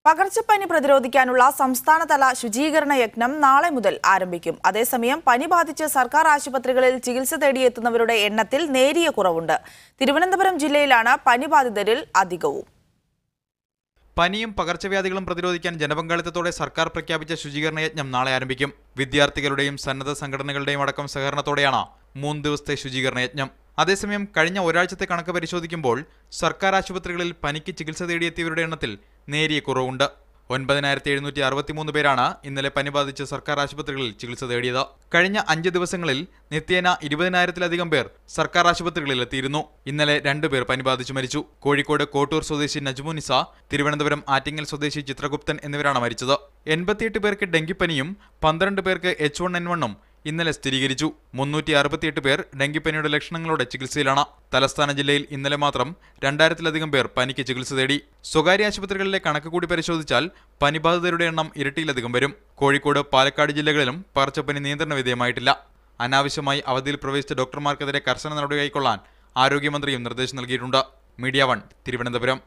പകർച്ചപ്പനി പ്രതിരോധിക്കാനുള്ള സംസ്ഥാനതല ശുചീകരണ യജ്ഞം നാളെ മുതൽ ആരംഭിക്കും. അതേസമയം പനി ബാധിച്ച് സർക്കാർ ആശുപത്രികളിൽ ചികിത്സ തേടിയെത്തുന്നവരുടെ എണ്ണത്തിൽ നേരിയ കുറവുണ്ട്. തിരുവനന്തപുരം ജില്ലയിലാണ് പനി ബാധിതരിൽ അധികവും. പനിയും പകർച്ചവ്യാധികളും പ്രതിരോധിക്കാൻ ജനപങ്കാളിത്തത്തോടെ സർക്കാർ പ്രഖ്യാപിച്ച ശുചീകരണ യജ്ഞം നാളെ ആരംഭിക്കും. വിദ്യാർത്ഥികളുടെയും സന്നദ്ധ സംഘടനകളുടെയും അടക്കം സഹകരണത്തോടെയാണ് 3 ദിവസത്തെ ശുചീകരണ യജ്ഞം. അതേസമയം കഴിഞ്ഞ ഒരാഴ്ചത്തെ കണക്ക് പരിശോധിക്കുമ്പോൾ സർക്കാർ ആശുപത്രികളിൽ പനിക്ക് ചികിത്സ തേടിയെത്തിയവരുടെ എണ്ണത്തിൽ നേരിയ കുറവുണ്ട്. 9763 പേരാണ് ഇന്നലെ പനി ബാധിച്ച് സർക്കാർ ആശുപത്രികളിൽ ചികിത്സ തേടിയത്. കഴിഞ്ഞ 5 ദിവസങ്ങളിൽ നിത്യേന 20,000-ലധികം പേർ സർക്കാർ ആശുപത്രികളിൽ എത്തിയിരുന്നു. ഇന്നലെ 2 പേർ പനി ബാധിച്ചു മരിച്ചു. കോഴിക്കോട് കോട്ടൂർ സ്വദേശി നജ്മുനിസ, തിരുവനന്തപുരം ആറ്റിങ്ങൽ സ്വദേശി ചിത്രഗുപ്തൻ എന്നിവരാണ് മരിച്ചത്. 88 പേർക്ക് ഡെങ്കിപ്പനിയും 12 പേർക്ക് H1N1 ഇന്നലെ സ്ഥിരീകരിച്ചു. 368 പേർ ഡെങ്കിപ്പനിയുടെ ലക്ഷണങ്ങളോടെ ചികിത്സയിലാണ്. തലസ്ഥാന ജില്ലയിൽ ഇന്നലെ മാത്രം 2000-ലധികം പേർ പനിക്ക് ചികിത്സ തേടി. സ്വകാര്യ ആശുപത്രികളിലെ കണക്ക് കൂടി പരിശോധിച്ചാൽ പനിബാധിതരുടെ എണ്ണം ഇരട്ടിയിലധികം വരും. കോഴിക്കോട്, പാലക്കാട് ജില്ലകളിലും പകർച്ചപ്പനി നിയന്ത്രണ വിധേയമായിട്ടില്ല. അനാവശ്യമായി അവധിയിൽ പ്രവേശിച്ച ഡോക്ടർമാർക്കെതിരെ കർശന നടപടി കൈക്കൊള്ളാൻ ആരോഗ്യമന്ത്രിയും നിർദ്ദേശം നൽകിയിട്ടുണ്ട്. മീഡിയ 1 തിരുവനന്തപുരം.